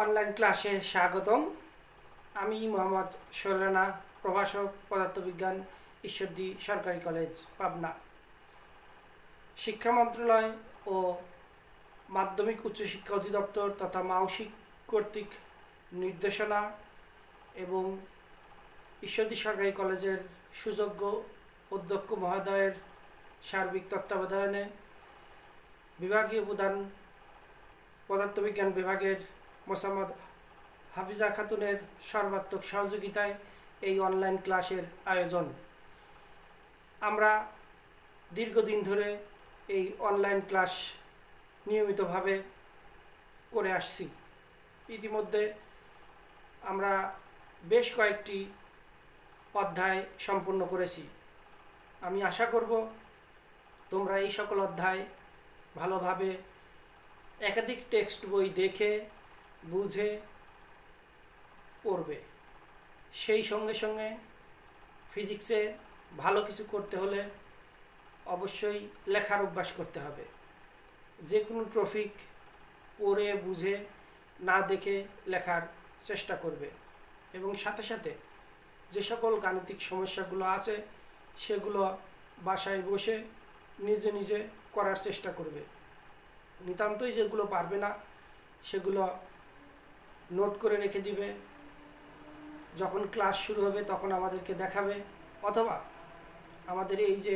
Online ক্লাসে স্বাগতম। আমি মোহাম্মদ শৈল রানা, প্রভাষক, পদার্থবিজ্ঞান, ঈশ্বরদী সরকারি কলেজ, পাবনা। শিক্ষা মন্ত্রণালয় ও মাধ্যমিক উচ্চশিক্ষা অধিদপ্তর তথা মাওসিক কর্তৃক নির্দেশনা এবং ঈশ্বরদী সরকারি কলেজের সুযোগ্য অধ্যক্ষ মহোদয়ের সার্বিক তত্ত্বাবধানে বিভাগীয় প্রধান পদার্থবিজ্ঞান বিভাগের মোসাম্মদ হাফিজা খাতুনের সর্বাত্মক সহযোগিতায় এই অনলাইন ক্লাসের আয়োজন। আমরা দীর্ঘদিন ধরে এই অনলাইন ক্লাস নিয়মিতভাবে করে আসছি। ইতিমধ্যে আমরা বেশ কয়েকটি অধ্যায় সম্পূর্ণ করেছি। আমি আশা করব তোমরা এই সকল অধ্যায় ভালোভাবে একাধিক টেক্সট বই দেখে বুঝে পড়বে। সেই সঙ্গে সঙ্গে ফিজিক্সে ভালো কিছু করতে হলে অবশ্যই লেখার অভ্যাস করতে হবে। যে কোনো টপিক পড়ে বুঝে না দেখে লেখার চেষ্টা করবে এবং সাথে সাথে যে সকল গাণিতিক সমস্যাগুলো আছে সেগুলো বাসায় বসে নিজে নিজে করার চেষ্টা করবে। নিতান্তই যেগুলো পারবে না সেগুলো নোট করে রেখে দিবে, যখন ক্লাস শুরু হবে তখন আমাদেরকে দেখাবে, অথবা আমাদের এই যে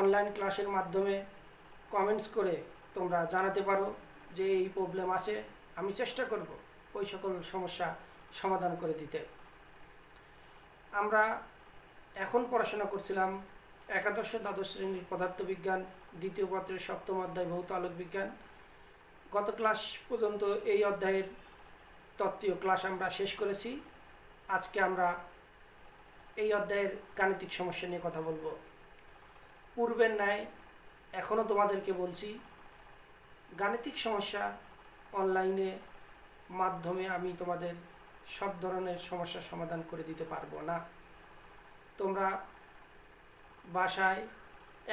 অনলাইন ক্লাসের মাধ্যমে কমেন্টস করে তোমরা জানাতে পারো যে এই প্রবলেম আছে, আমি চেষ্টা করব ওই সকল সমস্যা সমাধান করে দিতে। আমরা এখন পড়াশোনা করছিলাম একাদশ দ্বাদশ শ্রেণীর পদার্থবিজ্ঞান দ্বিতীয় পত্রের সপ্তম অধ্যায় ভৌত আলোক বিজ্ঞান। গত ক্লাস পর্যন্ত এই অধ্যায়ের তত্ত্বীয় ক্লাস আমরা শেষ করেছি। আজকে আমরা এই অধ্যায়ের গাণিতিক সমস্যা নিয়ে কথা বলবো। পূর্বের ন্যায় এখনও তোমাদেরকে বলছি, গাণিতিক সমস্যা অনলাইনে মাধ্যমে আমি তোমাদের সব ধরনের সমস্যার সমাধান করে দিতে পারবো না। তোমরা বাসায়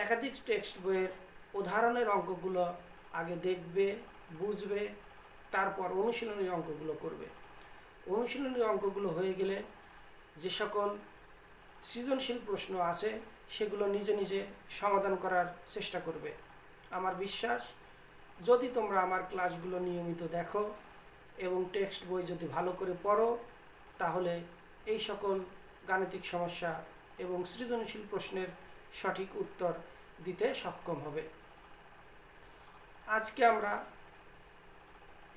একাধিক টেক্সট বইয়ের উদাহরণের অঙ্কগুলো আগে দেখবে, বুঝবে, তারপর অনুশীলনী অঙ্কগুলো করবে। অনুশীলনী অঙ্কগুলো হয়ে গেলে যে সকল সৃজনশীল প্রশ্ন আছে সেগুলো নিজে নিজে সমাধান করার চেষ্টা করবে। আমার বিশ্বাস, যদি তোমরা আমার ক্লাসগুলো নিয়মিত দেখো এবং টেক্সট বই যদি ভালো করে পড়ো, তাহলে এই সকল গাণিতিক সমস্যা এবং সৃজনশীল প্রশ্নের সঠিক উত্তর দিতে সক্ষম হবে। আজকে আমরা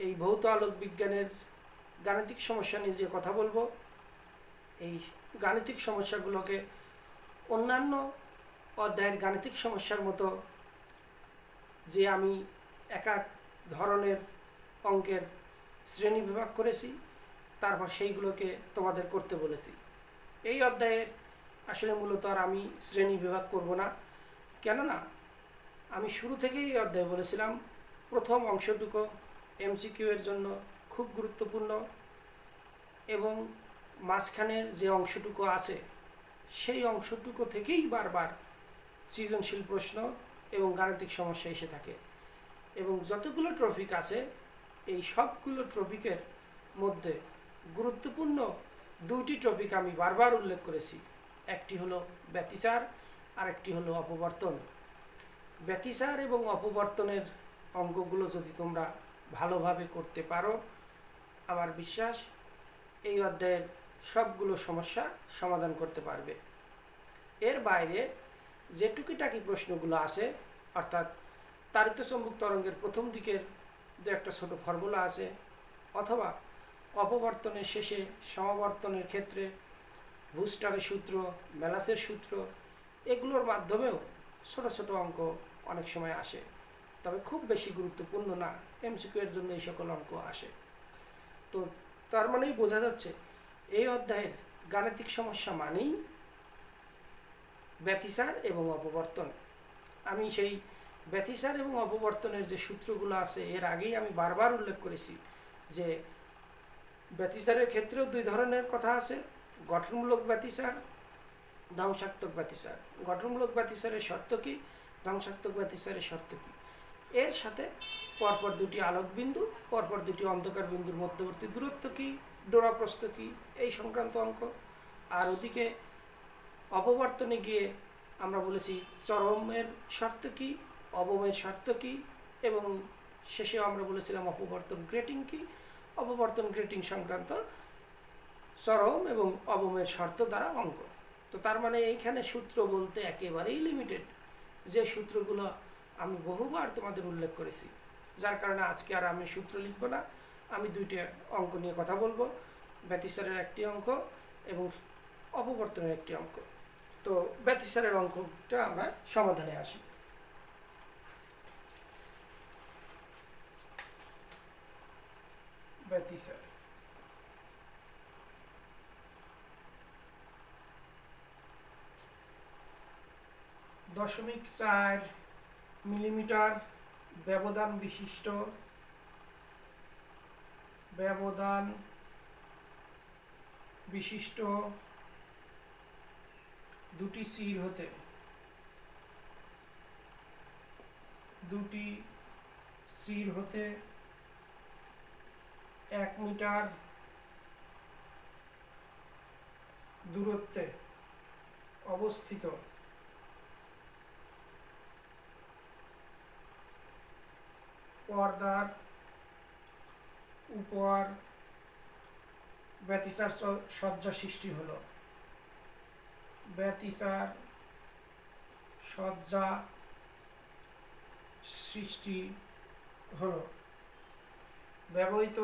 এই ভৌত আলোক বিজ্ঞানের গাণিতিক সমস্যা নিয়ে যে কথা বলবো, এই গাণিতিক সমস্যাগুলোকে অন্যান্য অধ্যায়ের গাণিতিক সমস্যার মতো যে আমি এক এক ধরনের অঙ্কের শ্রেণী বিভাগ করেছি, তারপর সেইগুলোকে তোমাদের করতে বলেছি। এই অধ্যায়ের আসলে মূলত আর আমি শ্রেণী বিভাগ করব না, কেননা আমি শুরু থেকেই এই অধ্যায় বলেছিলাম প্রথম অংশটুকু এমসিকিউ এর জন্য খুব গুরুত্বপূর্ণ এবং মাঝখানের যে অংশটুকু আছে সেই অংশটুকু থেকেই বারবার সৃজনশীল প্রশ্ন এবং গাণিতিক সমস্যা এসে থাকে। এবং যতগুলো টপিক আছে এই সবগুলো টপিকের মধ্যে গুরুত্বপূর্ণ দুটি টপিক আমি বারবার উল্লেখ করেছি। একটি হলো ব্যতিচার আর একটি হলো অপবর্তন। ব্যতিচার এবং অপবর্তনের অঙ্কগুলো যদি তোমরা ভালোভাবে করতে পারো, আমার বিশ্বাস এই অধ্যায়ের সবগুলো সমস্যা সমাধান করতে পারবে। এর বাইরে যে টুকিটাকি প্রশ্নগুলো আছে, অর্থাৎ তাড়িত চৌম্বক তরঙ্গের প্রথম দিকের দু একটা ছোটো ফর্মুলা আছে, অথবা অপবর্তনের শেষে সমাবর্তনের ক্ষেত্রে বুস্টারের সূত্র, ম্যালাসের সূত্র, এগুলোর মাধ্যমেও ছোট ছোট অঙ্ক অনেক সময় আসে, তবে খুব বেশি গুরুত্বপূর্ণ না। এমসিকিউ এর জন্য এই সকল অঙ্ক আসে। তো তার মানেই বোঝা যাচ্ছে এই অধ্যায়ের গাণিতিক সমস্যা মানেই ব্যতিচার এবং অপবর্তন। আমি সেই ব্যতিচার এবং অপবর্তনের যে সূত্রগুলো আছে এর আগেই আমি বারবার উল্লেখ করেছি যে ব্যতিচারের ক্ষেত্রেও দুই ধরনের কথা আছে, গঠনমূলক ব্যতিচার, ধ্বংসাত্মক ব্যতিচার। গঠনমূলক ব্যতিচারের শর্ত কী, ধ্বংসাত্মক ব্যতিচারের শর্ত কী, এর সাথে পরপর দুটি আলোক বিন্দু, পরপর দুটি অন্ধকার বিন্দুর মধ্যবর্তী দূরত্ব কী, ডোরা প্রস্থ কী, এই সংক্রান্ত অঙ্ক। আর ওদিকে অপবর্তনে গিয়ে আমরা বলেছি চরমের শর্ত কী, অবমের শর্ত কী, এবং শেষেও আমরা বলেছিলাম অপবর্তন গ্রেটিং কী। অপবর্তন গ্রেটিং সংক্রান্ত চরম এবং অবমের শর্ত দ্বারা অঙ্ক। তো তার মানে এইখানে সূত্র বলতে একেবারেই লিমিটেড, যে সূত্রগুলো আমি বহুবার তোমাদের উল্লেখ করেছি, যার কারণে আজকে আর আমি সূত্র লিখব না। আমি দুইটা অঙ্ক নিয়ে কথা বলবো, ব্যতিচারের একটি অঙ্ক এবং অপবর্তনের একটি অঙ্ক। তো ব্যতিচারের অঙ্কটা আমরা সমাধানে আসি। ব্যতিচার দশমিক 4 মিলিমিটার ব্যবধান বিশিষ্ট দুটি সির হতে 1 মিটার দূরত্বে অবস্থিত পর্দার উপর ব্যতিচার সজ্জা সৃষ্টি হলো। ব্যতিচার সজ্জা সৃষ্টি হলো। ব্যবহৃত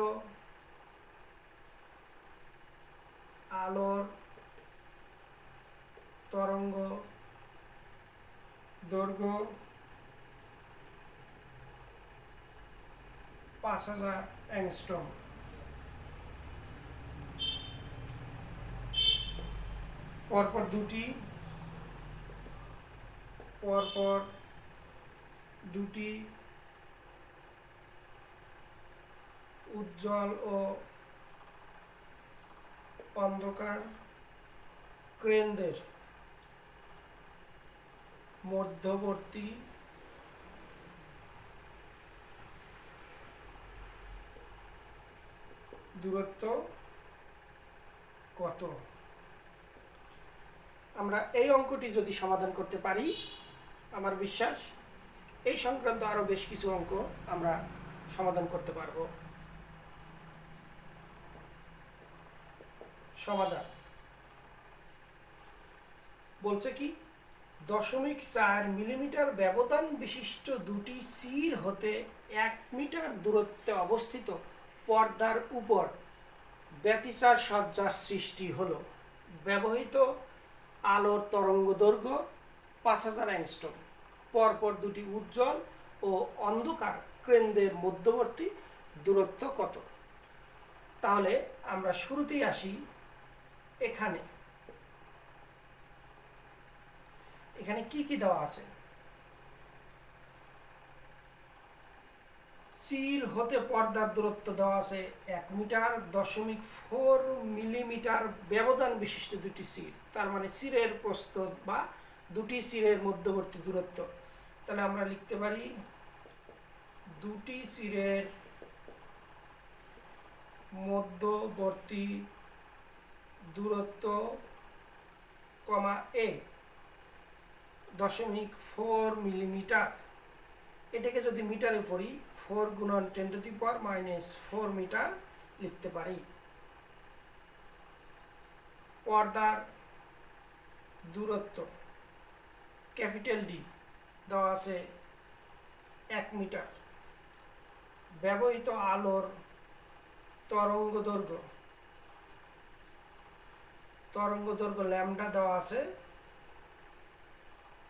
আলোর তরঙ্গ দৈর্ঘ্য 5000 অ্যাংস্ট্রম। পরপর দুটি উজ্জ্বল ও অন্ধকার কেন্দ্রের মধ্যবর্তী দূরত্ব কত? আমরা এই অঙ্কটি যদি সমাধান করতে পারি, আমার বিশ্বাস এই সংক্রান্ত আরো বেশ কিছু অঙ্ক আমরা সমাধান করতে পারবো। সমাধান বলছে কি, 0.4 মিলিমিটার ব্যবধান বিশিষ্ট দুটি সির হতে 1 মিটার দূরত্বে অবস্থিত পর্দার উপর ব্যতিচার সজ্জার সৃষ্টি হলো। ব্যবহৃত আলোর তরঙ্গ দৈর্ঘ্য 5000 অ্যাংস্ট্রম। পরপর দুটি উজ্জ্বল ও অন্ধকার কেন্দ্রের মধ্যবর্তী দূরত্ব কত? তাহলে আমরা শুরুতেই আসি। এখানে কি কি দেওয়া আছে? সির হতে পর্দার দূরত্ব দেওয়া আছে 1 মিটার, 0.4 মিলিমিটার ব্যবধান বিশিষ্ট দুটি সির, তার মানে সিরের প্রস্থ বা দুটি সিরের মধ্যবর্তী দূরত্ব। তাহলে আমরা লিখতে পারি দুটি সিরের মধ্যবর্তী দূরত্ব কমা এ 0.4 মিলিমিটার। এটাকে যদি মিটারে পড়ি, 4 গুণন 10⁻⁻⁴ মিটার লিখতে পারি। পর্দার দূরত্ব ক্যাপিটাল ডি দেওয়া আছে 1 মিটার। ব্যবহৃত আলোর তরঙ্গ দৈর্ঘ্য ল্যামডা দেওয়া আছে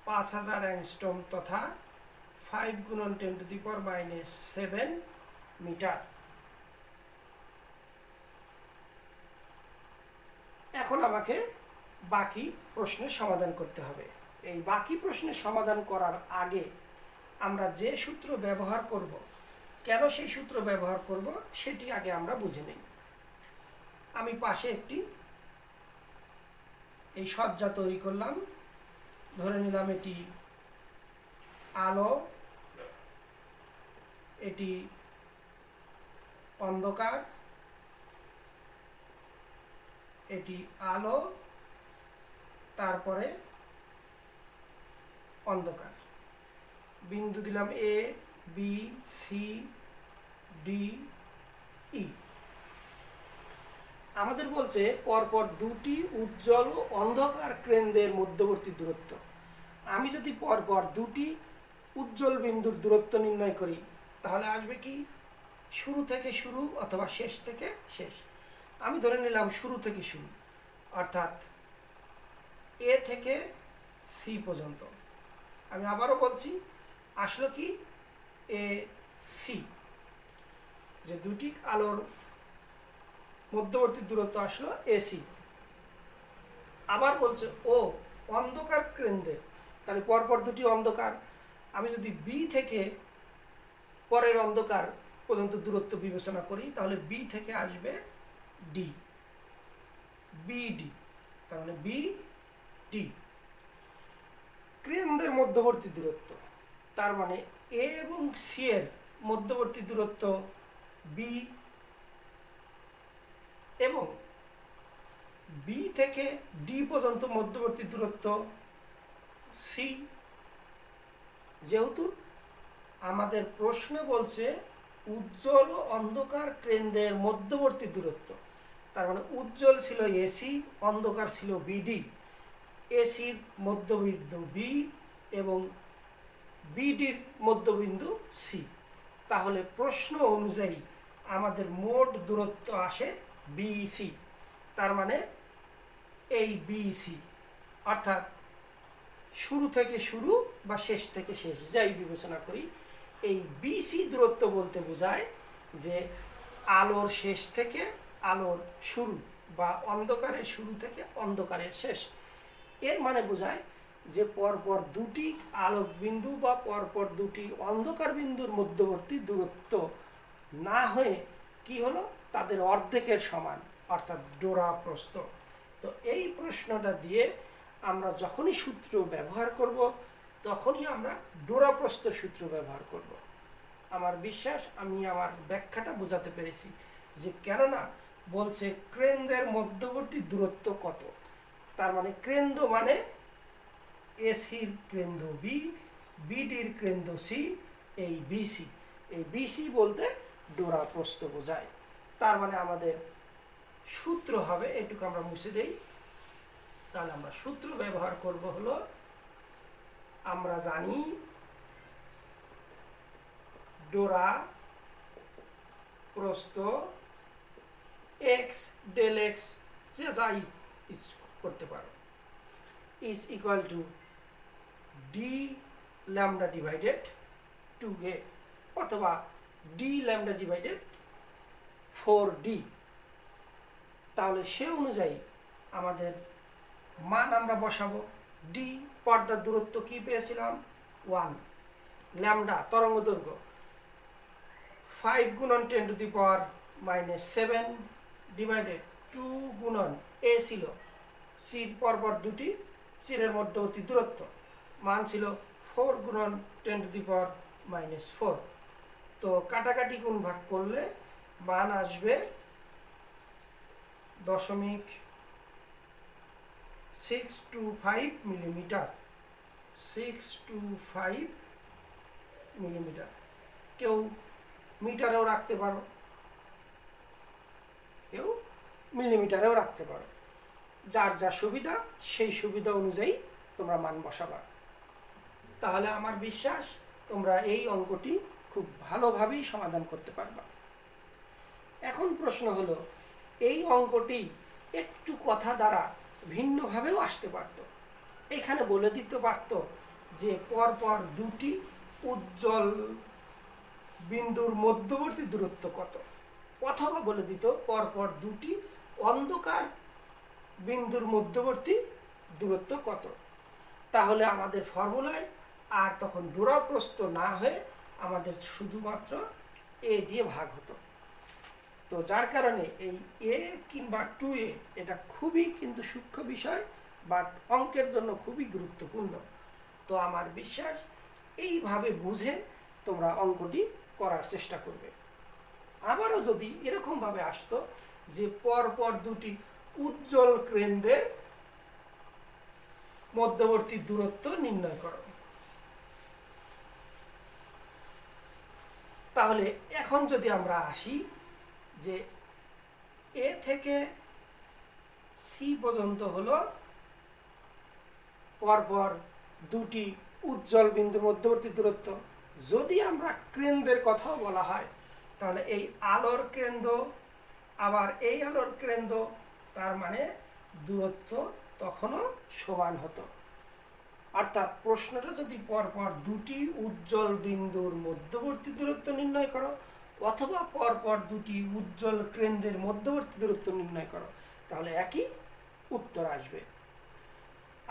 5000 অ্যাংস্ট্রম তথা 5 গুণন 10⁻⁷ মিটার। এখন আমাকে বাকি প্রশ্নের সমাধান করতে হবে। এই বাকি প্রশ্নের সমাধান করার আগে আমরা যে সূত্র ব্যবহার করব, কেন সেই সূত্র ব্যবহার করব সেটি আগে আমরা বুঝে নিই। আমি পাশে একটি এই সজ্জা তৈরি করলাম, ধরে নিলাম এটি আলো এটি অন্ধকার, এটি আলো, তারপরে অন্ধকার। বিন্দু দিলাম এ, বি, সি, ডি, ই। আমাদের বলছে পরপর দুটি উজ্জ্বল ও অন্ধকার কেন্দ্রের মধ্যবর্তী দূরত্ব। আমি যদি পরপর দুটি উজ্জ্বল বিন্দুর দূরত্ব নির্ণয় করি তাহলে আসবে কি শুরু থেকে শুরু অথবা শেষ থেকে শেষ। আমি ধরে নিলাম শুরু থেকে শুরু, অর্থাৎ এ থেকে সি পর্যন্ত। আমি আবারও বলছি, আসলো কি এ সি, যে দুটি আলোর মধ্যবর্তী দূরত্ব আসলো এসি। আবার বলছে ও অন্ধকার কেন্দ্রে, তাহলে পরপর দুটি অন্ধকার। আমি যদি বি থেকে পরের অন্ধকার পর্যন্ত দূরত্ব বিবেচনা করি তাহলে বি থেকে আসবে ডি, বিডি, তার মানে বি ডি। কেন্দ্রের মধ্যবর্তী দূরত্ব, তার মানে এ এবং সি এর মধ্যবর্তী দূরত্ব বি, এবং বি থেকে ডি পর্যন্ত মধ্যবর্তী দূরত্ব সি। যেহেতু আমাদের প্রশ্নে বলছে উজ্জ্বল ও অন্ধকার কেন্দ্রের মধ্যবর্তী দূরত্ব, তার মানে উজ্জ্বল ছিল এসি, অন্ধকার ছিল বিডি। এসির মধ্যবিন্দু বি এবং বিডির মধ্যবিন্দু সি। তাহলে প্রশ্ন অনুযায়ী আমাদের মোট দূরত্ব আসে বিসি, তার মানে এই বিসি, অর্থাৎ শুরু থেকে শুরু বা শেষ থেকে শেষ যাই বিবেচনা করি, এই বিসি দূরত্ব বলতে বোঝায় যে আলোর শেষ থেকে আলোর শুরু বা অন্ধকারের শুরু থেকে অন্ধকারের শেষ। এর মানে বোঝায় যে পরপর দুটি আলোক বিন্দু বা পরপর দুটি অন্ধকার বিন্দুর মধ্যবর্তী দূরত্ব না হয়ে কি হলো, তাদের অর্ধেকের সমান, অর্থাৎ ডোরা প্রস্থ। তো এই প্রশ্নটা দিয়ে আমরা যখনই সূত্র ব্যবহার করব তখনই আমরা ডোরা প্রস্থ সূত্র ব্যবহার করব। আমার বিশ্বাস আমি আমার ব্যাখ্যাটা বোঝাতে পেরেছি, যে কেননা বলছে কেন্দ্রের মধ্যবর্তী দূরত্ব কত, তার মানে কেন্দ্র মানে এসির কেন্দ্র বি, বিডির কেন্দ্র সি, এই বিসি। এই বিসি বলতে ডোরা প্রস্থ বোঝায়। তার মানে আমাদের সূত্র হবে, এটুকু আমরা মুছে দেই, তাহলে আমরা সূত্র ব্যবহার করব হলো, আমরা জানি ডোরা প্রস্থ এক্স ডেল এক্স, যে যা করতে পারো, is equal two D lambda divided 2a অথবা ডি ল্যামডা ডিভাইডেড 4d। তাহলে সে অনুযায়ী আমাদের মান আমরা বসাবো। ডি পর্দার দূরত্ব কি পেয়েছিলাম 1, ল্যামডা তরঙ্গ দৈর্ঘ্য 5 গুণন 10⁻⁻7 ডিভাইডেড 2 গুণন এ ছিল সির পরপর দুটি সিরের মধ্যবর্তী দূরত্ব, মান ছিল 4 গুণন 10⁻⁻4। তো কাটাকাটি গুণ ভাগ করলে মান আসবে 0.625 মিলিমিটার, 625 মিলিমিটার। কেউ মিটারেও রাখতে পারো, কেউ মিলিমিটারেও রাখতে পারো, যার যা সুবিধা সেই সুবিধা অনুযায়ী তোমরা মান বসাবা। তাহলে আমার বিশ্বাস তোমরা এই অঙ্কটি খুব ভালোভাবেই সমাধান করতে পারবা। এখন প্রশ্ন হলো, এই অঙ্কটি একটু কথা দ্বারা ভিন্নভাবেও আসতে পারত। এখানে বলে দিতে পারত যে পরপর দুটি উজ্জ্বল বিন্দুর মধ্যবর্তী দূরত্ব কত, অথবা বলে দিত পরপর দুটি অন্ধকার বিন্দুর মধ্যবর্তী দূরত্ব কত। তাহলে আমাদের ফর্মুলায় আর তখন ডোরা প্রস্থ না হয়ে আমাদের শুধুমাত্র এ দিয়ে ভাগ হতো। তো যার কারণে এই এ কিংবা 2a এটা খুবই কিন্তু সূক্ষ্ম বিষয়, বাট অঙ্কের জন্য খুবই গুরুত্বপূর্ণ। তো আমার বিশ্বাস এইভাবে বুঝে তোমরা অঙ্কটি করার চেষ্টা করবে। আবারও যদি এরকমভাবে আসতো যে পরপর দুটি উজ্জ্বল কেন্দ্রের মধ্যবর্তী দূরত্ব নির্ণয় করো, তাহলে এখন যদি আমরা আসি যে এ থেকে সি পর্যন্ত হলো পরপর দুটি উজ্জ্বল বিন্দুর মধ্যবর্তী দূরত্ব। যদি আমরা কেন্দ্রের কথাও বলা হয় তাহলে এই আলোর কেন্দ্র আবার এই আলোর কেন্দ্র, তার মানে দূরত্ব তখনও সমান হতো। অর্থাৎ প্রশ্নটা যদি পরপর দুটি উজ্জ্বল বিন্দুর মধ্যবর্তী দূরত্ব নির্ণয় করো অথবা পরপর দুটি উজ্জ্বল কেন্দ্রের মধ্যবর্তী দূরত্ব নির্ণয় করো, তাহলে একই উত্তর আসবে।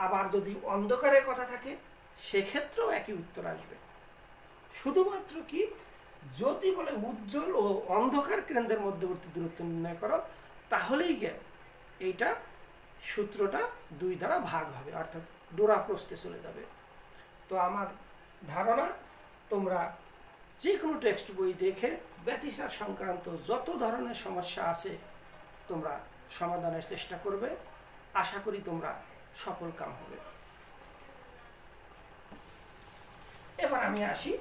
আবার যদি অন্ধকারের কথা থাকে সেক্ষেত্রেও একই উত্তর আসবে। শুধুমাত্র কি যদি বলে উজ্জ্বল ও অন্ধকার কেন্দ্রের মধ্যবর্তী দূরত্ব নির্ণয় করো, তাহলেই এইটা সূত্রটা 2 দ্বারা ভাগ হবে, অর্থাৎ ডোরা প্রস্থে চলে যাবে। তো আমার ধারণা তোমরা যে কোনো টেক্সট বই দেখে ব্যতিচার সংক্রান্ত যত ধরনের সমস্যা আছে তোমরা সমাধানের চেষ্টা করবে। আশা করি তোমরা সফল কাম হবে। এবার আমি আসি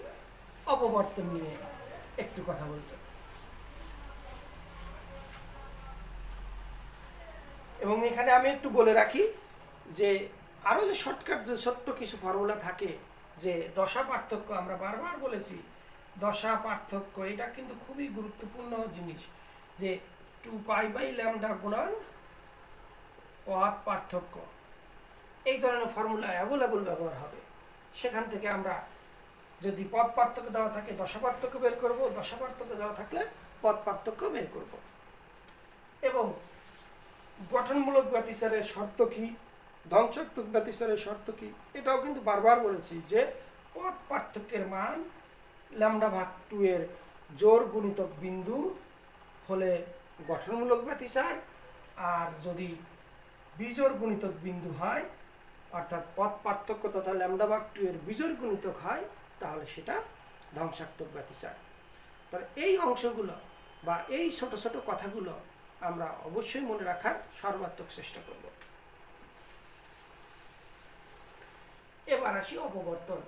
অপবর্তন নিয়ে একটু কথা বলতে। এবং এখানে আমি একটু বলে রাখি যে আরও যে শর্টকাট যে ছোট্ট কিছু ফর্মুলা থাকে, যে দশা পার্থক্য আমরা বারবার বলেছি, দশা পার্থক্য এটা কিন্তু খুবই গুরুত্বপূর্ণ জিনিস। যে 2π/λ গুণন পথ পার্থক্য, এই ধরনের ফর্মুলা অ্যাভেলেবল ব্যবহার হবে। সেখান থেকে আমরা যদি পথ পার্থক্য দেওয়া থাকে দশা পার্থক্য বের করব, দশা পার্থক্য দেওয়া থাকলে পথ পার্থক্য বের করব। এবং গঠনমূলক ব্যতিচারের শর্ত কি, ধ্বংসাত্মক ব্যতিচারের শর্ত কি, এটাও কিন্তু বারবার বলেছি যে পথ পার্থক্যের মান λ/2 এর জোড় গুণিতক বিন্দু হলে গঠনমূলক ব্যতিচার, আর যদি বিজোড় গুণিতক বিন্দু হয় অর্থাৎ পথ পার্থক্য তথা λ/2 এর বিজোড় গুণিতক হয় তাহলে সেটা ধ্বংসাত্মক ব্যতিচার। তাহলে এই অংশগুলো বা এই ছোট ছোট কথাগুলো আমরা অবশ্যই মনে রাখার সর্বাত্মক চেষ্টা করব। এবার আসি অপবর্তন।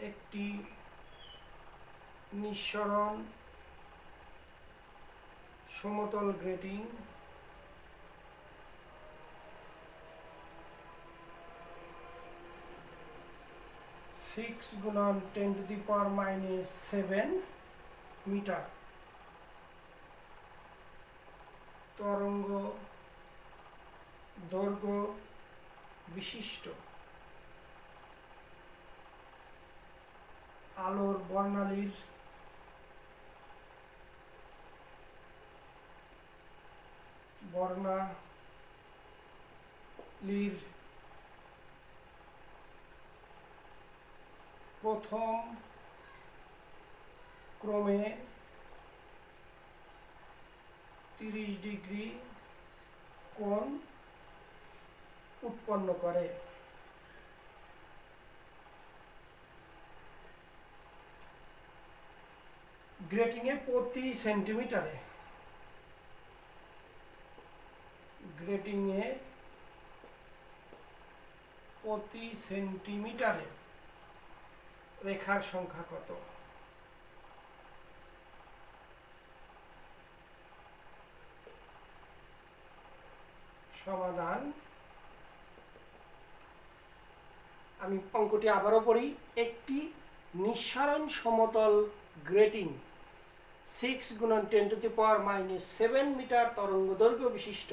একটি নিঃসরণ সমতল গ্রেটিং (6×10⁻⁷ মিটার তরঙ্গ দৈর্ঘ্য বিশিষ্ট আলোর বর্ণালীর প্রথম ক্রমে 30 ডিগ্রি কোণ উৎপন্ন করে। গ্রেটিংয়ে প্রতি সেন্টিমিটারে রেখার সংখ্যা কত? সমাধান। আমি অঙ্কটি আবারও পড়ি। একটি নিঃসরণ সমতল গ্রেটিং 6×10⁻⁷ মিটার তরঙ্গ দৈর্ঘ্য বিশিষ্ট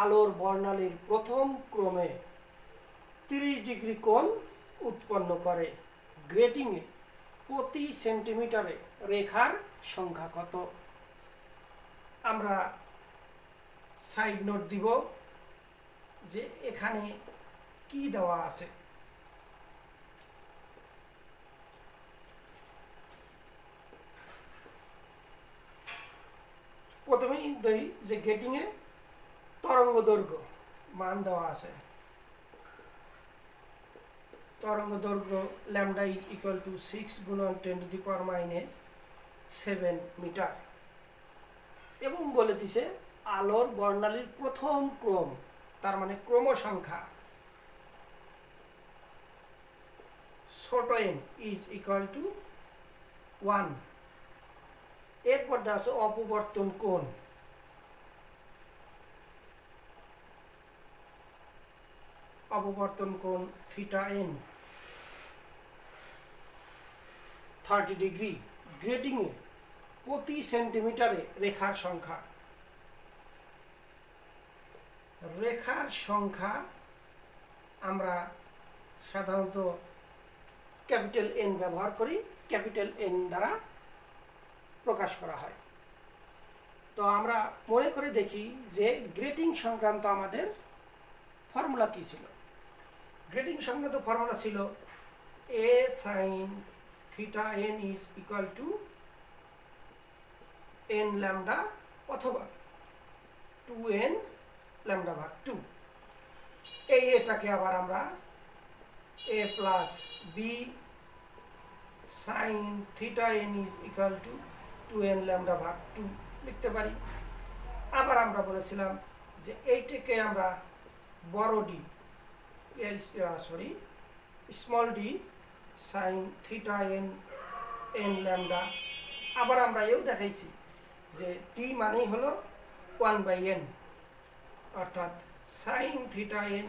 আলোর বর্ণালীর প্রথম ক্রমে 30 ডিগ্রি কোণ উৎপন্ন করে। গ্রেটিংয়ে প্রতি সেন্টিমিটারে রেখার সংখ্যা কত? আমরা সাইড নোট দিব যে এখানে কি দেওয়া আছে। প্রথমে মধ্যেই যে গ্রেটিংয়ে তরঙ্গ দৈর্ঘ্য মান দেওয়া আছে, তরঙ্গ দৈর্ঘ্য ল্যামডা ইজ ইকুয়াল টু 6 গুণন 10⁻⁷ মিটার, এবং বলে দিছে আলোর বর্ণালীর প্রথম ক্রম, তার মানে ক্রম সংখ্যা ছোট n ইজ ইকুয়াল টু 1। এরপর দেওয়া আছে অপবর্তন কোণ, অপবর্তন কোণ থিটা n 30 ডিগ্রি। গ্রেটিংয়ে প্রতি সেন্টিমিটারে রেখার সংখ্যা, রেখার সংখ্যা আমরা সাধারণত ক্যাপিটাল N ব্যবহার করি, ক্যাপিটাল N দ্বারা প্রকাশ করা হয়। তো আমরা মনে করে দেখি যে গ্রেটিং সংক্রান্ত আমাদের ফর্মুলা কি ছিল। গ্রেটিং সংক্রান্ত ফর্মুলা ছিল a sin theta n is equal to n lambda অথবা 2n lambda ভাগ 2। এটাকে আবার আমরা a plus b sin theta n is equal to 2n lambda ভাগ 2 লিখতে পারি। আবার আমরা বলেছিলাম যে এইটাকে আমরা বড় D small D sin theta n n lambda। আবার আমরা এও দেখাইছি যে t মানেই হলো 1/n, অর্থাৎ sin theta n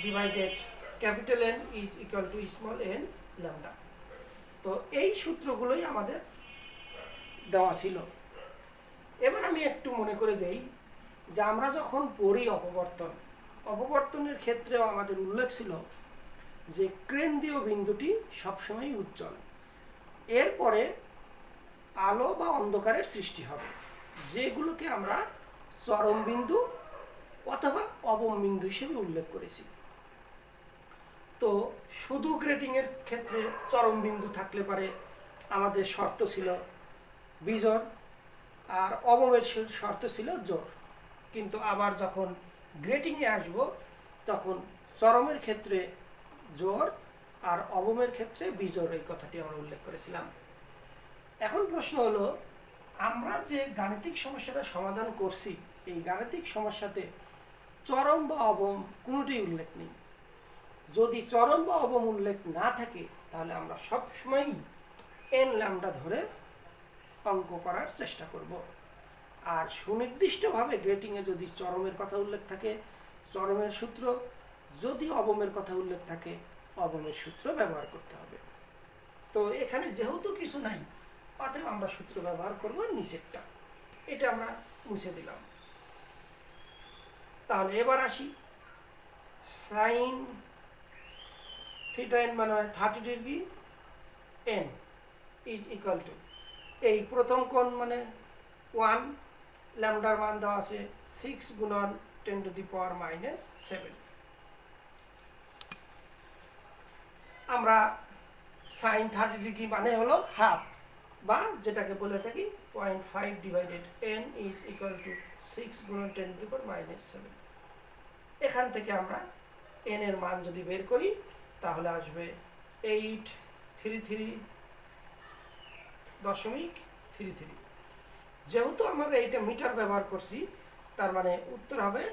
divided capital N is equal two small n lambda। তো এই সূত্রগুলোই আমাদের দেওয়া ছিল। এবার আমি একটু মনে করে দেই যে আমরা যখন পড়ি অপবর্তনের ক্ষেত্রেও আমাদের উল্লেখ ছিল যে কেন্দ্রীয় বিন্দুটি সবসময় উজ্জ্বল, এরপরে আলো বা অন্ধকারের সৃষ্টি হবে, যেগুলোকে আমরা চরম বিন্দু অথবা অবম বিন্দু হিসেবে উল্লেখ করেছি। তো শুধু গ্রেটিংয়ের ক্ষেত্রে চরম বিন্দু থাকলে পারে আমাদের শর্ত ছিল বিজোড়, আর অবমের শর্ত ছিল জোড়। কিন্তু আবার যখন গ্রেটিংয়ে আসব তখন চরমের ক্ষেত্রে জোড় আর অবমের ক্ষেত্রে বিজোড়, এই কথাটি আমরা উল্লেখ করেছিলাম। এখন প্রশ্ন হলো, আমরা যে গাণিতিক সমস্যাটা সমাধান করছি এই গাণিতিক সমস্যাতে চরম বা অবম কোনোটাই উল্লেখ নেই। যদি চরম বা অবম উল্লেখ না থাকে তাহলে আমরা সবসময়ই n ল্যামডা ধরে অঙ্ক করার চেষ্টা করব। আর সুনির্দিষ্টভাবে গ্রেটিংয়ে যদি চরমের কথা উল্লেখ থাকে চরমের সূত্র, যদি অবমের কথা উল্লেখ থাকে অবমের সূত্র ব্যবহার করতে হবে। তো এখানে যেহেতু কিছু নাই অতএব আমরা সূত্র ব্যবহার করব নিচেরটা, এটা আমরা মুছে দিলাম। তাহলে এবার আসি, সাইন থিটা n মানে 30 degree n is equal two, এই প্রথম কোণ মানে 1, ল্যামডার মান দেওয়া আছে 6 গুণন 10⁻⁷। আমরা সাইন 30 ডিগ্রি মানে হলো হাফ, বা যেটাকে বলে থাকি 0.5 divided n is equal two 6 গুণন 10⁻⁷। এখান থেকে আমরা n এর মান যদি বের করি তাহলে আসবে 833.33। যেহেতু আমরা এইটা মিটার ব্যবহার করছি তার মানে উত্তর হবে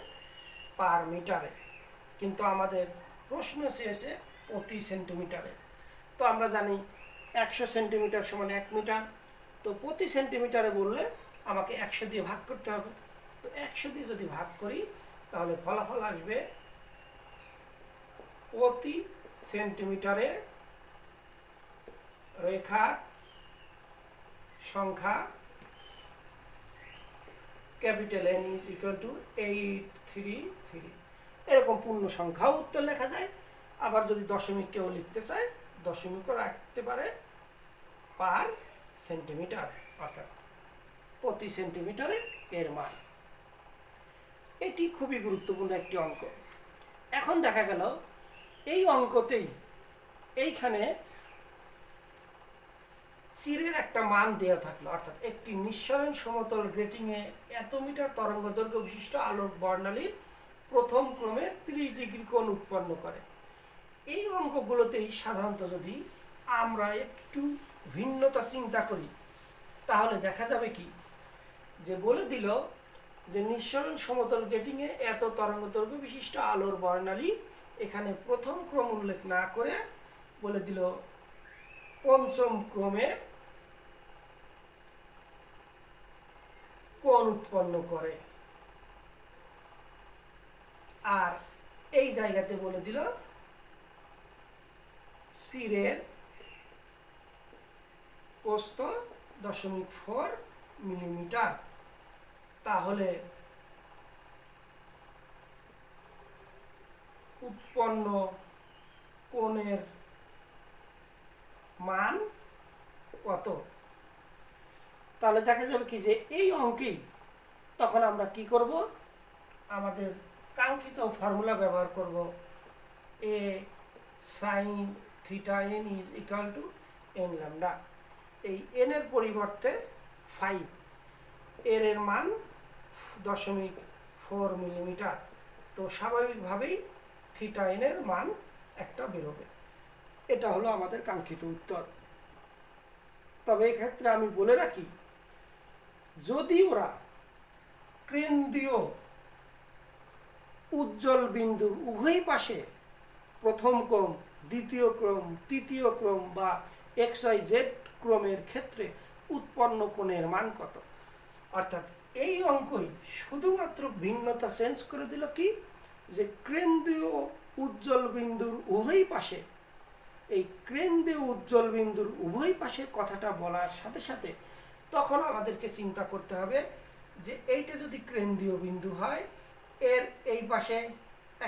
পার মিটারে, কিন্তু আমাদের প্রশ্ন চেয়েছে প্রতি সেন্টিমিটারে। তো আমরা জানি 100 সেন্টিমিটার সমান 1 মিটার, তো প্রতি সেন্টিমিটারে বললে আমাকে 100 দিয়ে ভাগ করতে হবে। তো 100 দিয়ে যদি ভাগ করি তাহলে ফলাফল আসবে প্রতি সেন্টিমিটারে রেখার সংখ্যা capital N is equal two 833। এরকম পূর্ণ সংখ্যাও উত্তর লেখা যায়, আবার যদি দশমিক কেউ লিখতে চায় দশমিকও রাখতে পারে পার সেন্টিমিটার, অর্থাৎ প্রতি সেন্টিমিটারে এর মান। এটি খুবই গুরুত্বপূর্ণ একটি অঙ্ক। এখন দেখা গেল এই অঙ্কতেই এইখানে চিরের একটা মান দেওয়া থাকলো, অর্থাৎ একটি নিঃসরণ সমতল গ্রেটিংয়ে এত মিটার তরঙ্গ দৈর্ঘ্য বিশিষ্ট আলোক বর্ণালীর প্রথম ক্রমে 30 ডিগ্রি কোণ উৎপন্ন করে। এই অঙ্কগুলোতেই সাধারণত যদি আমরা একটু ভিন্নতা চিন্তা করি তাহলে দেখা যাবে কি, যে বলে দিল যে নিঃসরণ সমতল গ্রেটিংয়ে এত তরঙ্গ দৈর্ঘ্য বিশিষ্ট আলোর বর্ণালী, এখানে প্রথম ক্রম উল্লেখ না করে বলে দিল পঞ্চম ক্রমে কোণ উৎপন্ন করে। আর এই জায়গাতে বলে দিল চিরের প্রস্থ 0.4 মিলিমিটার। তাহলে উৎপন্ন কোণের মান কত? তাহলে দেখা যাবে কি যে এই অঙ্কেই তখন আমরা কি করব, আমাদের কাঙ্ক্ষিত ফর্মুলা ব্যবহার করব, a sine theta n is equal to n lambda. এই এন এর পরিবর্তে 5, এর মান 0.4 মিলিমিটার। তো স্বাভাবিকভাবেই থিটা এন এর মান একটা বেরোবে। এটা হলো আমাদের কাঙ্ক্ষিত উত্তর। তবে এক্ষেত্রে আমি বলে রাখি, যদি ওরা কেন্দ্রীয় উজ্জ্বল বিন্দুর উভয় পাশে প্রথম ক্রম, দ্বিতীয় ক্রম, তৃতীয় ক্রম বা XYZ ক্রমের ক্ষেত্রে উৎপন্ন কোণের মান কত, অর্থাৎ এই অঙ্কই শুধুমাত্র ভিন্নতা চেঞ্জ করে দিল কি, যে কেন্দ্রীয় উজ্জ্বল বিন্দুর উভয় পাশে, এই কেন্দ্রীয় উজ্জ্বল বিন্দুর উভয় পাশে কথাটা বলার সাথে সাথে তখন আমাদেরকে চিন্তা করতে হবে যে এইটা যদি কেন্দ্রীয় বিন্দু হয়, এর এই পাশে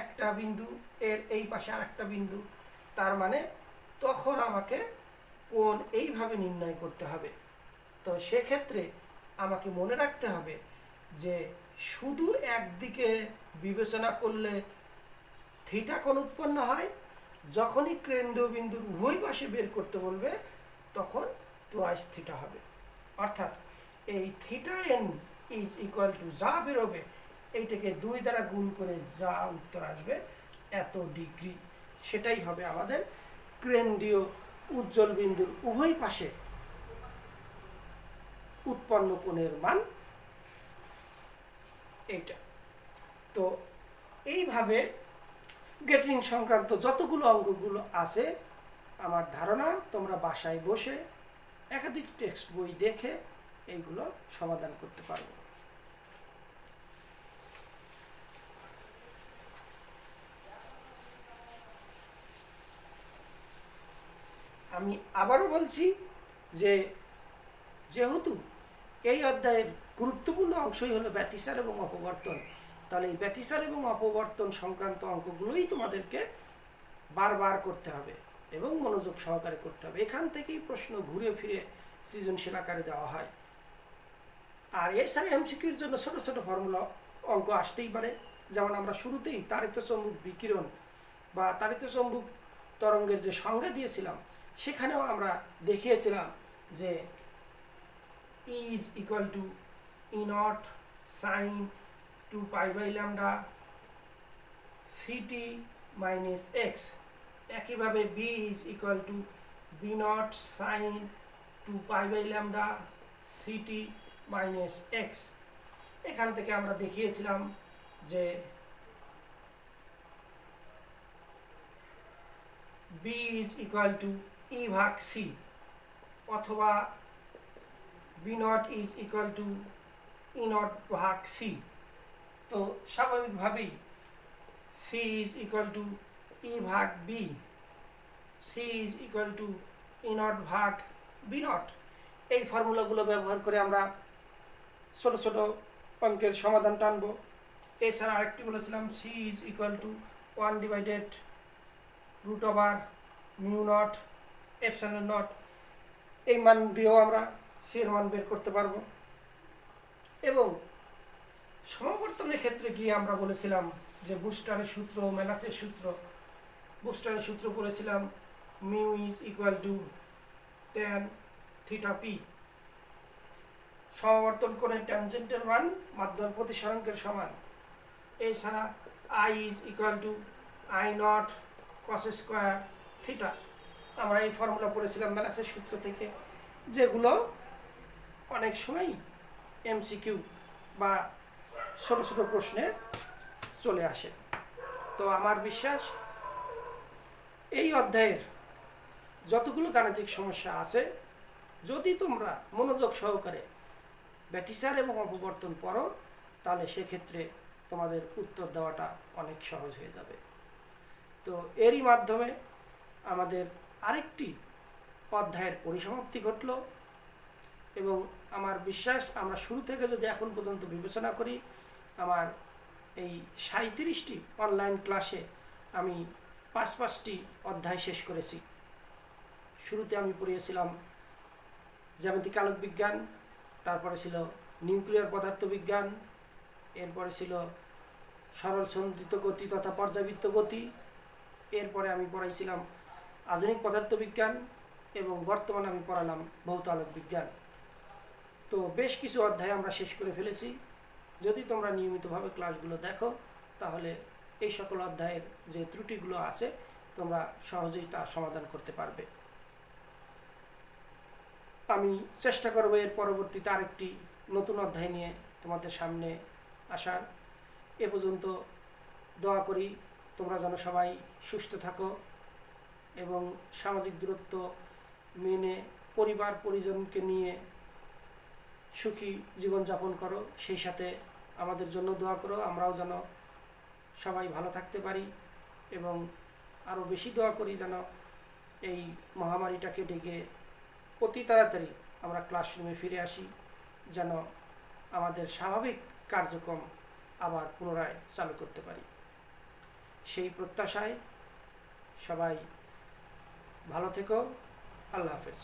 একটা বিন্দু, এর এই পাশে আর একটা বিন্দু, তার মানে তখন আমাকে কোণ এইভাবে নির্ণয় করতে হবে। তো সেক্ষেত্রে আমাকে মনে রাখতে হবে যে শুধু একদিকে বিবেচনা করলে থিটা কোণ উৎপন্ন হয়, যখনই কেন্দ্রীয় বিন্দুর উভয় পাশে বের করতে বলবে তখন টুয়াইস থিটা হবে। অর্থাৎ এই theta n is equal two যা বেরোবে এইটাকে 2 দ্বারা গুণ করে যা উত্তর আসবে এত ডিগ্রি, সেটাই হবে আমাদের কেন্দ্রীয় উজ্জ্বল বিন্দুর উভয় পাশে উৎপন্ন কোণের মান এইটা। তো এইভাবে গ্রেটিং সংক্রান্ত যতগুলো অঙ্কগুলো আছে, আমার ধারণা তোমরা বাসায় বসে একাধিক টেক্সট বই দেখে এইগুলো সমাধান করতে পারবে। আমি আবারও বলছি যে যেহেতু এই অধ্যায়ের গুরুত্বপূর্ণ অংশই হলো ব্যতিসার এবং অপবর্তন, তাহলে এই ব্যতিসার এবং অপবর্তন সংক্রান্ত অঙ্কগুলোই তোমাদেরকে বারবার করতে হবে এবং মনোযোগ সহকারে করতে হবে। এখান থেকেই প্রশ্ন ঘুরে ফিরে সৃজনশীল আকারে দেওয়া হয়। আর এছাড়া এমসিকিউর জন্য ছোট ছোট ফর্মুলা অঙ্ক আসতেই পারে, যেমন আমরা শুরুতেই তাড়িত চৌম্বক বিকিরণ বা তাড়িত চৌম্বক তরঙ্গের যে সংজ্ঞা দিয়েছিলাম সেখানেও আমরা দেখিয়েছিলাম যে E is equal to E naught sin 2 pi by lambda CT minus x। একইভাবে B is equal to B naught sin 2 pi by lambda CT minus x। এখান থেকে আমরা দেখিয়েছিলাম যে B is equal to E ভাগ C, অথবা B naught is equal to E naught ভাগ C। তো স্বাভাবিকভাবেই C is equal to E ভাগ B, C is equal to E naught ভাগ B naught। এই ফর্মুলাগুলো ব্যবহার করে আমরা ছোট ছোট অঙ্কের সমাধান টানব। এছাড়া আরেকটি বলেছিলাম C is equal to 1 divided root over mu naught epsilon naught। এই মান দিয়েও আমরা সি এর মান বের করতে পারবো। এবং সমাবর্তনের ক্ষেত্রে গিয়ে আমরা বলেছিলাম যে বুস্টারের সূত্র, মেলাসের সূত্র। বুস্টারের সূত্র বলেছিলাম mu is equal two tan theta P সমাবর্তন কোণের ট্যানজেন্টাল মান মাধ্যম প্রতিসরাঙ্কের সমান। এছাড়া I is equal two I not cos square theta. আমরা এই ফর্মুলা পড়েছিলাম ম্যালাসের সূত্র থেকে, যেগুলো অনেক সময় এমসিকিউ বা ছোট ছোট প্রশ্নে চলে আসে। তো আমার বিশ্বাস এই অধ্যায়ের যতগুলো গাণিতিক সমস্যা আছে, যদি তোমরা মনোযোগ সহকারে ব্যতিচার এবং অপবর্তন পড়ো, তাহলে সেক্ষেত্রে তোমাদের উত্তর দেওয়াটা অনেক সহজ হয়ে যাবে। তো এরই মাধ্যমে আমাদের আরেকটি অধ্যায়ের পরিসমাপ্তি ঘটল, এবং আমার বিশ্বাস আমরা শুরু থেকে যদি এখন পর্যন্ত বিবেচনা করি, আমার এই 37টি অনলাইন ক্লাসে আমি 5টি অধ্যায় শেষ করেছি। শুরুতে আমি পড়িয়েছিলাম জ্যামিতিক আলোক বিজ্ঞান, তারপরে ছিল নিউক্লিয়ার পদার্থবিজ্ঞান, এরপরে ছিল সরল সন্ধিত গতি তথা পর্যাবৃত্ত গতি, এরপরে আমি পড়াইছিলাম আধুনিক পদার্থবিজ্ঞান, এবং বর্তমানে আমি পড়ালাম ভৌত আলোক বিজ্ঞান। তো বেশ কিছু অধ্যায় আমরা শেষ করে ফেলেছি। যদি তোমরা নিয়মিতভাবে ক্লাসগুলো দেখো, তাহলে এই সকল অধ্যায়ের যে ত্রুটিগুলো আছে তোমরা সহজেই তা সমাধান করতে পারবে। আমি চেষ্টা করব এর পরবর্তীতে আরেকটি নতুন অধ্যায় নিয়ে তোমাদের সামনে আসার। এ পর্যন্ত দোয়া করি তোমরা যেন সবাই সুস্থ থাকো এবং সামাজিক দূরত্ব মেনে পরিবার পরিজনকে নিয়ে সুখী জীবনযাপন করো। সেই সাথে আমাদের জন্য দোয়া করো, আমরাও যেন সবাই ভালো থাকতে পারি, এবং আরও বেশি দোয়া করি যেন এই মহামারীটাকে ডেকে অতি তাড়াতাড়ি আমরা ক্লাসরুমে ফিরে আসি, যেন আমাদের স্বাভাবিক কার্যক্রম আবার পুনরায় চালু করতে পারি। সেই প্রত্যাশায় সবাই ভালো থেকো। আল্লাহ হাফেজ।